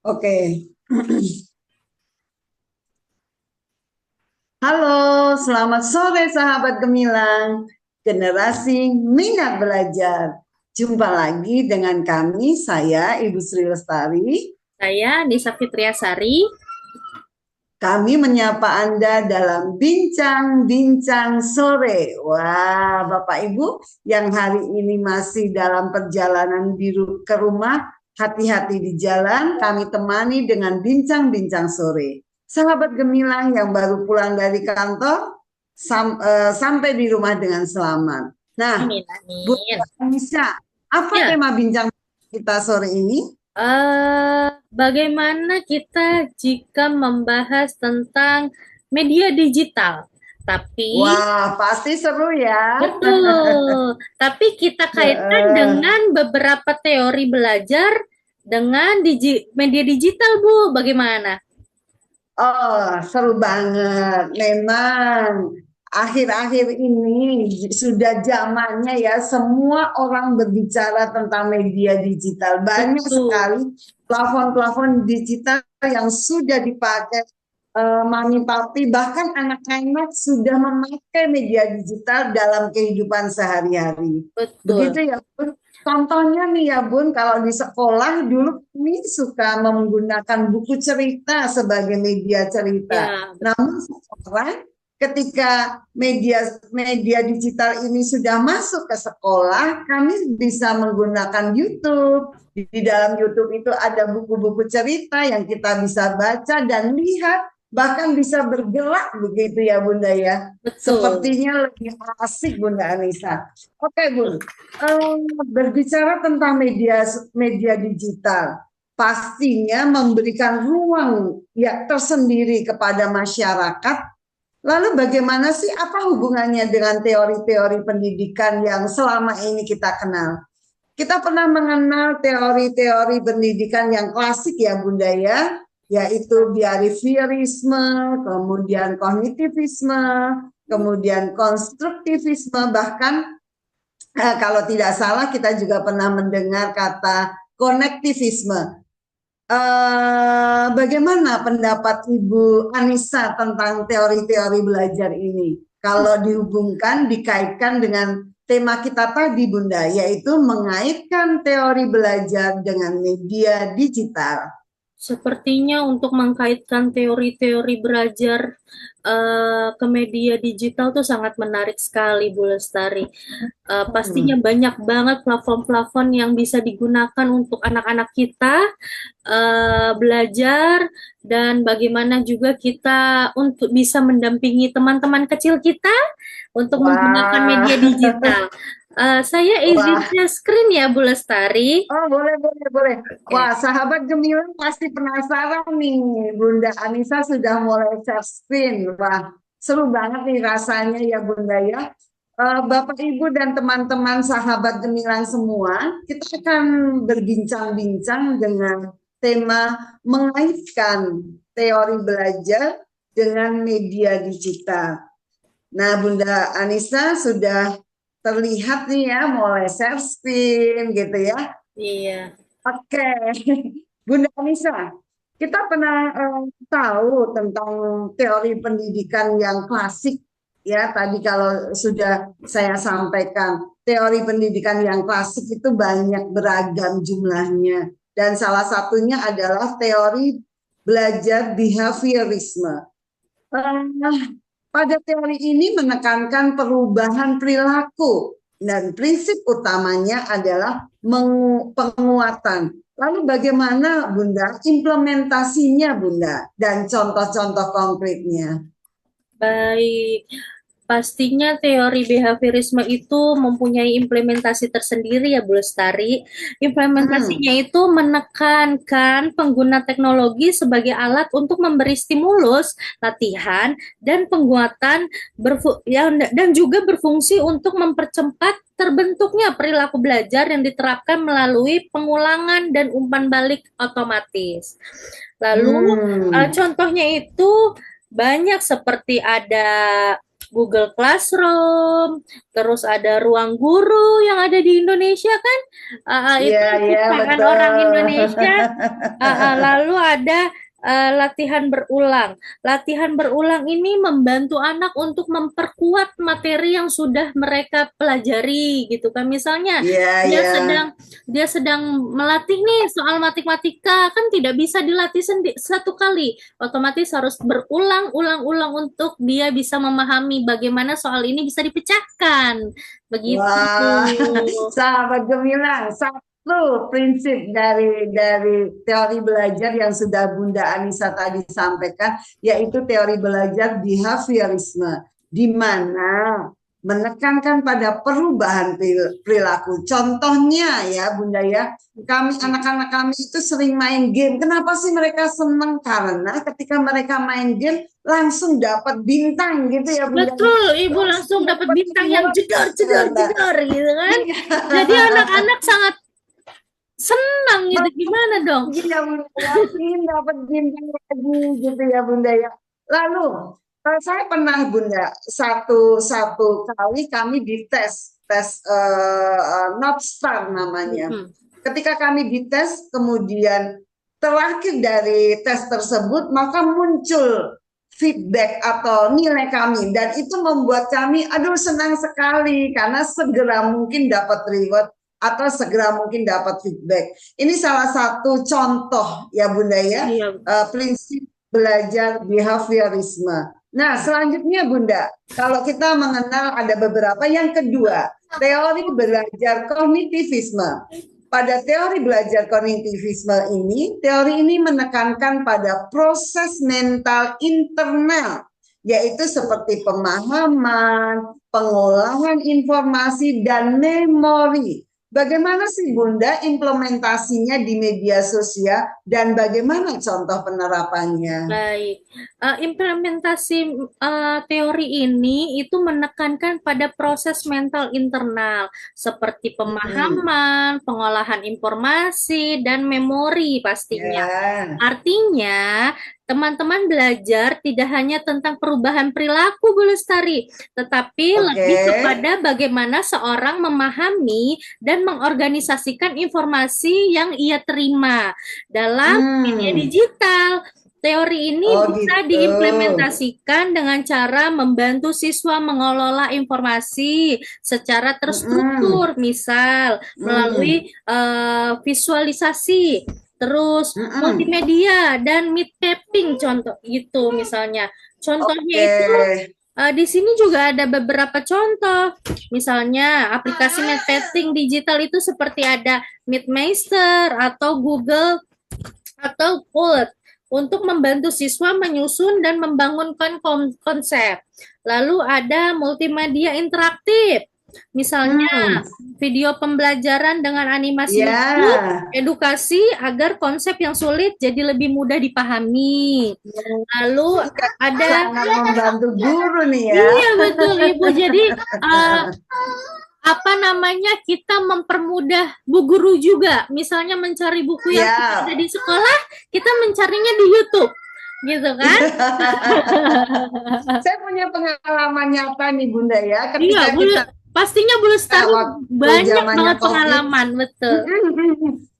Oke. Halo, selamat sore sahabat gemilang, generasi minat belajar. Jumpa lagi dengan kami, saya Ibu Sri Lestari. Saya Nisa Fitriasari. Kami menyapa Anda dalam bincang-bincang sore. Wah, Bapak Ibu yang hari ini masih dalam perjalanan ke rumah, hati-hati di jalan, kami temani dengan bincang-bincang sore. Sahabat gemilang yang baru pulang dari kantor, sampai di rumah dengan selamat. Nah, Amin, Bu amin. Anissa, apa Ya, tema bincang kita sore ini? bagaimana kita jika membahas tentang media digital? Tapi, Wah, pasti seru ya. tapi kita kaitkan Heeh. dengan beberapa teori belajar dengan media digital, Bu. Bagaimana? Oh, seru banget. Memang akhir-akhir ini sudah zamannya ya semua orang berbicara tentang media digital. Banyak Betul, sekali plafon-plafon digital yang sudah dipakai mami papi, bahkan anak-anak sudah memakai media digital dalam kehidupan sehari-hari. betul. Begitu ya, Bun. Contohnya nih ya Bun, kalau di sekolah dulu kami suka menggunakan buku cerita sebagai media cerita. Ya, Namun sekarang ketika media media digital ini sudah masuk ke sekolah, kami bisa menggunakan YouTube. Di dalam YouTube itu ada buku-buku cerita yang kita bisa baca dan lihat, bahkan bisa bergerak begitu ya Bunda ya. betul. Sepertinya lebih asik Bunda Anissa. Oke Bun, Eh, berbicara tentang media media digital, pastinya memberikan ruang ya tersendiri kepada masyarakat. Lalu bagaimana sih apa hubungannya dengan teori-teori pendidikan yang selama ini kita kenal? Kita pernah mengenal teori-teori pendidikan yang klasik ya Bunda ya, yaitu behaviorisme, kemudian kognitivisme, kemudian konstruktivisme, bahkan kalau tidak salah kita juga pernah mendengar kata konektivisme. Bagaimana pendapat Ibu Anissa tentang teori-teori belajar ini? Kalau dihubungkan, dikaitkan dengan tema kita tadi, Bunda, yaitu mengaitkan teori belajar dengan media digital. Sepertinya untuk mengkaitkan teori-teori belajar ke media digital tuh sangat menarik sekali, Bu Lestari. Pastinya Hmm. banyak banget platform-platform yang bisa digunakan untuk anak-anak kita belajar dan bagaimana juga kita untuk bisa mendampingi teman-teman kecil kita untuk menggunakan Wah, media digital. Saya izin wah. share screen ya, Bu Lestari. Oh, boleh, boleh, boleh. Oke. Wah, sahabat gemilang pasti penasaran nih. Bunda Anissa sudah mulai share screen. Wah, seru banget nih rasanya ya Bunda ya. Bapak, Ibu, dan teman-teman sahabat gemilang semua, kita akan berbincang-bincang dengan tema mengaitkan teori belajar dengan media digital. Nah, Bunda Anissa sudah terlihat nih ya, mulai share screen gitu ya. Iya. Oke, Bunda Anissa, kita pernah tahu tentang teori pendidikan yang klasik ya. Tadi kalau sudah saya sampaikan, teori pendidikan yang klasik itu banyak beragam jumlahnya. Dan salah satunya adalah teori belajar behaviorisme. Pada teori ini menekankan perubahan perilaku dan prinsip utamanya adalah penguatan. Lalu bagaimana Bunda implementasinya Bunda dan contoh-contoh konkretnya? Baik, pastinya teori behaviorisme itu mempunyai implementasi tersendiri ya Bu Lestari. Hmm, Implementasinya itu menekankan pengguna teknologi sebagai alat untuk memberi stimulus, latihan, dan penguatan dan juga berfungsi untuk mempercepat terbentuknya perilaku belajar yang diterapkan melalui pengulangan dan umpan balik otomatis. Lalu hmm, contohnya itu banyak seperti ada Google Classroom, terus ada Ruang Guru yang ada di Indonesia kan, Iya, itu iya, ciptaan orang betul. Indonesia. Lalu ada latihan berulang. Latihan berulang ini membantu anak untuk memperkuat materi yang sudah mereka pelajari gitu kan. Misalnya Iya, dia iya. sedang dia sedang melatih nih soal matematika, kan tidak bisa dilatih satu kali, otomatis harus berulang-ulang-ulang untuk dia bisa memahami bagaimana soal ini bisa dipecahkan begitu. Wah, sahabat gemilang, satu prinsip dari teori belajar yang sudah Bunda Anissa tadi sampaikan, yaitu teori belajar behaviorisme, di mana menekankan pada perubahan perilaku. Contohnya ya Bunda ya, anak-anak kami itu sering main game. Kenapa sih mereka senang? Karena ketika mereka main game langsung dapat bintang gitu ya Bunda. Betul, Ibu langsung dapat bintang yang jedor gitu kan. Jadi anak-anak sangat senang gitu. Gimana dong? Iya, yakin dapat bintang lagi gitu ya Bunda ya. Lalu saya pernah Bunda satu kali kami dites tes North Star namanya. Ketika kami dites, kemudian terakhir dari tes tersebut, maka muncul feedback atau nilai kami, dan itu membuat kami aduh senang sekali karena segera mungkin dapat reward atau segera mungkin dapat feedback. Ini salah satu contoh ya Bunda ya, prinsip belajar behaviorisme. Nah selanjutnya Bunda, kalau kita mengenal ada beberapa, yang kedua teori belajar kognitivisme. Pada teori belajar kognitivisme ini, teori ini menekankan pada proses mental internal, yaitu seperti pemahaman, pengolahan informasi, dan memori. Bagaimana sih Bunda implementasinya di media sosial dan bagaimana contoh penerapannya? Baik, implementasi teori ini itu menekankan pada proses mental internal seperti pemahaman, pengolahan informasi, dan memori pastinya. Artinya, teman-teman belajar tidak hanya tentang perubahan perilaku Bu Lestari, tetapi lebih kepada bagaimana seorang memahami dan mengorganisasikan informasi yang ia terima dalam media digital. Teori ini bisa diimplementasikan dengan cara membantu siswa mengelola informasi secara terstruktur, misal melalui visualisasi, terus multimedia dan meet mapping, contoh itu misalnya. Contohnya itu di sini juga ada beberapa contoh, misalnya aplikasi mapping digital itu seperti ada Meetmeister atau Google atau Quote untuk membantu siswa menyusun dan membangunkan konsep. Lalu ada multimedia interaktif, misalnya video pembelajaran dengan animasi lucu, edukasi agar konsep yang sulit jadi lebih mudah dipahami. Lalu ada membantu guru nih ya. Iya betul Ibu. Jadi kita mempermudah bu guru juga. Misalnya mencari buku yang ada di sekolah, kita mencarinya di YouTube, gitu kan? Saya punya pengalaman nyata nih Bunda ya. Ketika kita pastinya Bu Lestari banyak banget pengalaman, betul.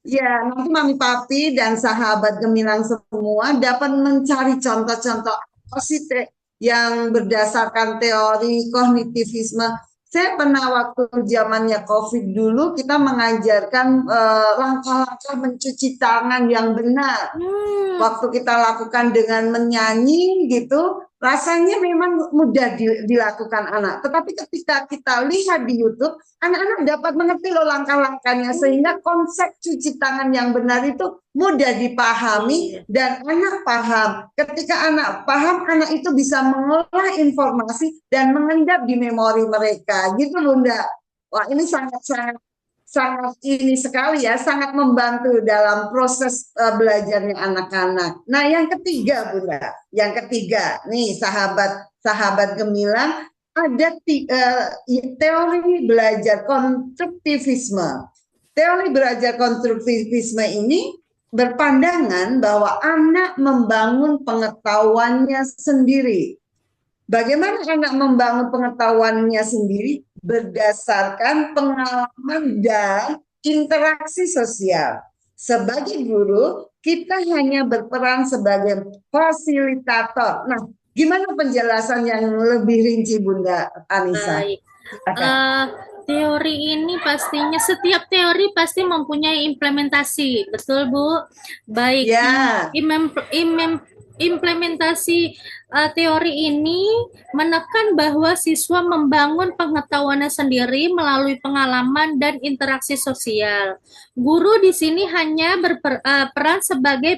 Ya, nanti Mami Papi dan sahabat gemilang semua dapat mencari contoh-contoh positif yang berdasarkan teori kognitivisme. Saya pernah waktu zamannya COVID dulu, kita mengajarkan langkah-langkah mencuci tangan yang benar. Waktu kita lakukan dengan menyanyi gitu, rasanya memang mudah dilakukan anak. Tetapi ketika kita lihat di YouTube, anak-anak dapat mengerti loh langkah-langkahnya, sehingga konsep cuci tangan yang benar itu mudah dipahami dan anak paham. Ketika anak paham, anak itu bisa mengolah informasi dan mengendap di memori mereka. Gitu Bunda. Wah, ini sangat ini sekali ya, sangat membantu dalam proses belajarnya anak-anak. Nah, yang ketiga Bunda, yang ketiga nih sahabat gemilang, ada teori belajar konstruktivisme. Teori belajar konstruktivisme ini berpandangan bahwa anak membangun pengetahuannya sendiri Bagaimana anak membangun pengetahuannya sendiri berdasarkan pengalaman dan interaksi sosial. Sebagai guru, kita hanya berperan sebagai fasilitator. Nah, gimana penjelasan yang lebih rinci, Bunda Anissa? Baik. Silakan. Teori ini pastinya setiap teori pasti mempunyai implementasi, betul Bu? Baik, Ya, implementasi teori ini menekan bahwa siswa membangun pengetahuannya sendiri melalui pengalaman dan interaksi sosial. Guru di sini hanya berperan sebagai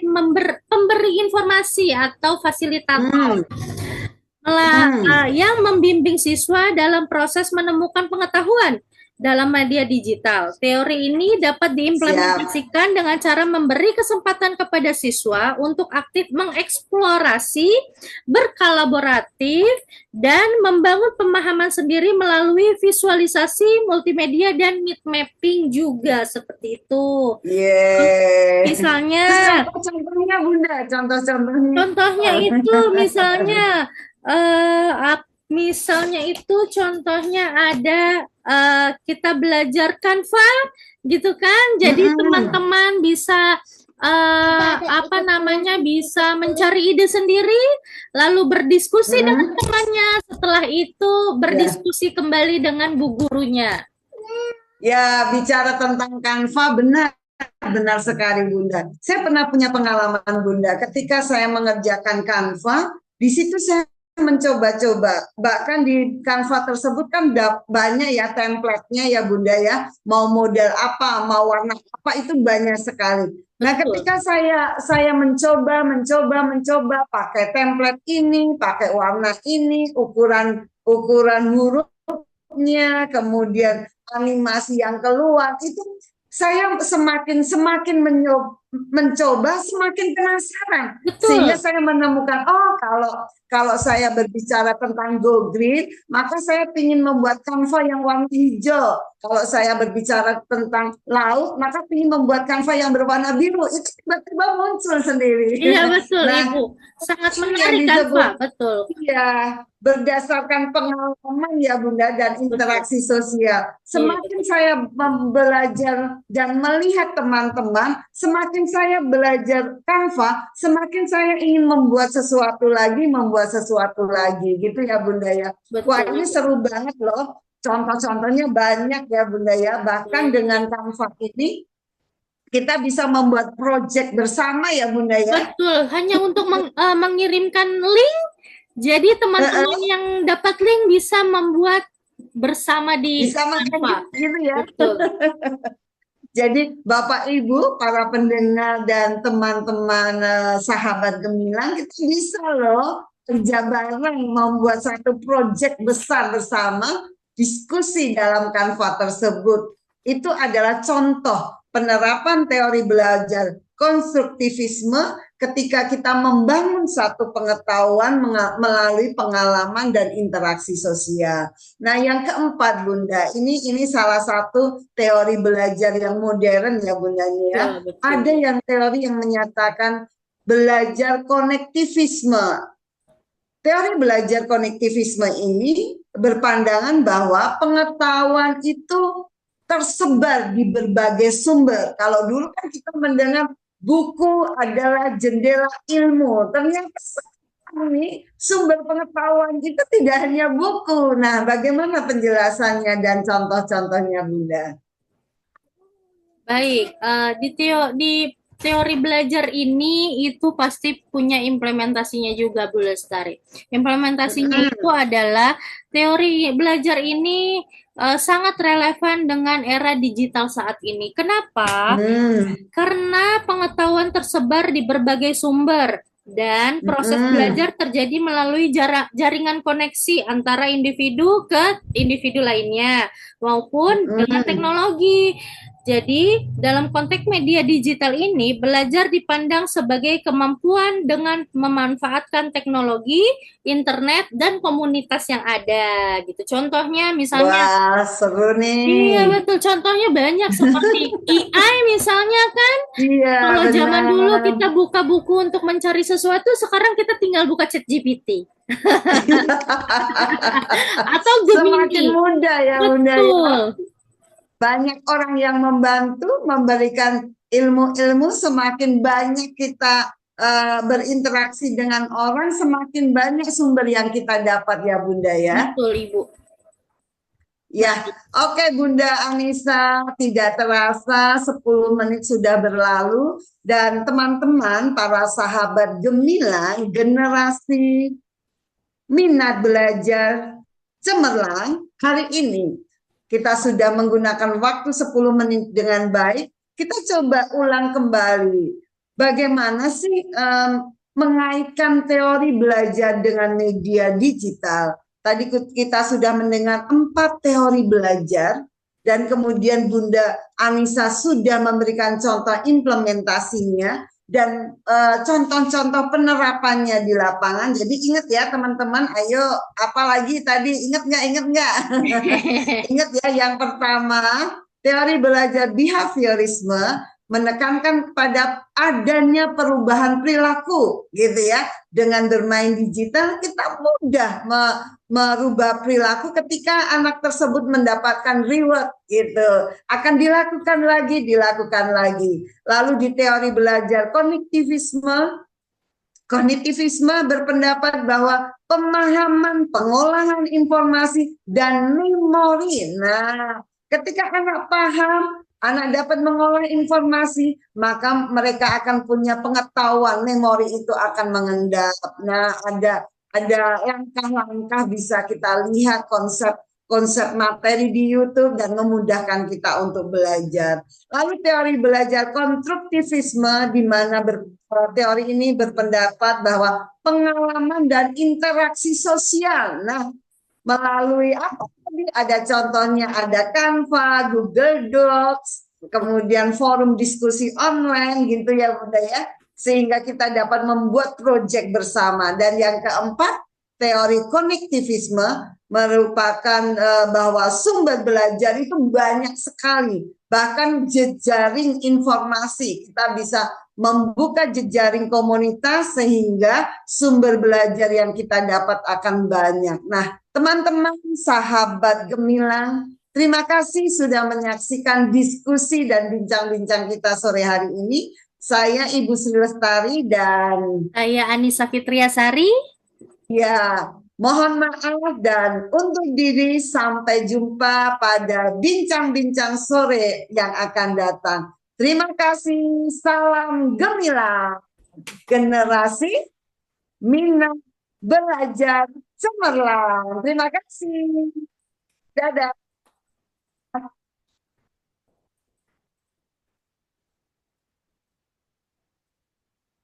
pemberi informasi atau fasilitator hmm, hmm, yang membimbing siswa dalam proses menemukan pengetahuan dalam media digital. Teori ini dapat siap. diimplementasikan dengan cara memberi kesempatan kepada siswa untuk aktif mengeksplorasi, berkolaboratif, dan membangun pemahaman sendiri melalui visualisasi multimedia dan need mapping juga seperti itu. Yeah. Misalnya, Terus contoh-contohnya, Bunda, contoh-contohnya. contohnya itu misalnya misalnya itu contohnya ada kita belajar Canva gitu kan. Jadi teman-teman bisa apa namanya bisa mencari ide sendiri lalu berdiskusi dengan temannya. Setelah itu Ya. berdiskusi kembali dengan bu gurunya. Ya, bicara tentang Canva, benar sekali Bunda. Saya pernah punya pengalaman Bunda, ketika saya mengerjakan Canva, di situ saya mencoba-coba. Bahkan di Canva tersebut kan banyak ya template-nya ya Bunda ya. Mau model apa, mau warna apa itu banyak sekali. Nah, Betul. ketika saya mencoba pakai template ini, pakai warna ini, ukuran hurufnya, kemudian animasi yang keluar itu saya semakin mencoba semakin penasaran sehingga Betul. saya menemukan kalau kalau saya berbicara tentang go green maka saya ingin membuat Canva yang warna hijau. Kalau saya berbicara tentang laut maka ingin membuat Canva yang berwarna biru. Itu tiba-tiba muncul sendiri. Iya betul Nah, Ibu. Sangat yang menarik disebut Canva, betul. iya, berdasarkan pengalaman ya Bunda dan Betul. interaksi sosial. Iya, Semakin saya belajar dan melihat teman-teman, semakin saya belajar Canva, semakin saya ingin membuat sesuatu lagi, gitu ya Bunda ya. Wah, betul ini Ibu. seru banget loh. Contoh-contohnya banyak ya Bunda ya. Bahkan Iya, dengan Canva ini kita bisa membuat project bersama ya Bunda ya. betul. Hanya untuk mengirimkan link, jadi teman-teman yang dapat link bisa membuat bersama di Bisa makan Canva. gitu ya. Betul. Jadi Bapak Ibu, para pendengar dan teman-teman sahabat Gemilang, kita bisa loh kerja bareng membuat satu proyek besar bersama, diskusi dalam Canva tersebut. Itu adalah contoh penerapan teori belajar konstruktivisme ketika kita membangun satu pengetahuan melalui pengalaman dan interaksi sosial. Nah, yang keempat, Bunda, ini salah satu teori belajar yang modern ya, Bunda ya. Betul, betul. Ada yang teori yang menyatakan belajar konektivisme. Teori belajar konektivisme ini berpandangan bahwa pengetahuan itu tersebar di berbagai sumber. Kalau dulu kan kita mendengar buku adalah jendela ilmu. Ternyata ini sumber pengetahuan itu tidak hanya buku. Nah, bagaimana penjelasannya dan contoh-contohnya, Bunda? Baik, di teori belajar ini itu pasti punya implementasinya juga Bu Lestari. Implementasinya itu adalah teori belajar ini sangat relevan dengan era digital saat ini. Kenapa? Karena pengetahuan tersebar di berbagai sumber dan proses belajar terjadi melalui jaringan koneksi antara individu ke individu lainnya maupun dengan teknologi. Jadi, dalam konteks media digital ini, belajar dipandang sebagai kemampuan dengan memanfaatkan teknologi, internet, dan komunitas yang ada, gitu. Contohnya, misalnya, Wah, seru iya nih. betul, contohnya banyak seperti AI misalnya kan. Iya, Kalau zaman dulu benar. kita buka buku untuk mencari sesuatu, sekarang kita tinggal buka chat GPT atau Semakin Gemini. mudah ya, Bunda ya. Betul. Banyak orang yang membantu memberikan ilmu-ilmu, semakin banyak kita berinteraksi dengan orang, semakin banyak sumber yang kita dapat ya Bunda ya. Betul, Ibu. Ya, oke Bunda Anissa, tidak terasa 10 menit sudah berlalu dan teman-teman para sahabat gemilang generasi minat belajar cemerlang, hari ini kita sudah menggunakan waktu 10 menit dengan baik. Kita coba ulang kembali bagaimana sih mengaitkan teori belajar dengan media digital. Tadi kita sudah mendengar 4 teori belajar dan kemudian Bunda Anissa sudah memberikan contoh implementasinya dan contoh-contoh penerapannya di lapangan. Jadi ingat ya teman-teman, ayo apalagi tadi ingat nggak? Ingat ya, yang pertama teori belajar behaviorisme menekankan pada adanya perubahan perilaku gitu ya. Dengan bermain digital kita mudah merubah perilaku ketika anak tersebut mendapatkan reward gitu. Akan dilakukan lagi. Lalu di teori belajar kognitivisme berpendapat bahwa pemahaman, pengolahan informasi, dan memori. Nah, ketika anak paham, anak dapat mengolah informasi, maka mereka akan punya pengetahuan, memori itu akan mengendap. Nah, ada langkah-langkah bisa kita lihat konsep materi di YouTube dan memudahkan kita untuk belajar. Lalu teori belajar konstruktivisme di mana teori ini berpendapat bahwa pengalaman dan interaksi sosial. Nah, melalui apa tadi? Ada contohnya, ada Canva, Google Docs, kemudian forum diskusi online gitu ya Bunda ya, sehingga kita dapat membuat proyek bersama. Dan yang keempat, teori konektivisme merupakan bahwa sumber belajar itu banyak sekali, bahkan jejaring informasi. Kita bisa membuka jejaring komunitas sehingga sumber belajar yang kita dapat akan banyak. Nah, teman-teman sahabat gemilang, terima kasih sudah menyaksikan diskusi dan bincang-bincang kita sore hari ini. Saya Ibu Sri Lestari dan Saya Anissa Fitriasari. ya, mohon maaf dan undur diri, sampai jumpa pada bincang-bincang sore yang akan datang. Terima kasih, salam gemilang, generasi minat belajar cemerlang. Terima kasih. Dadah.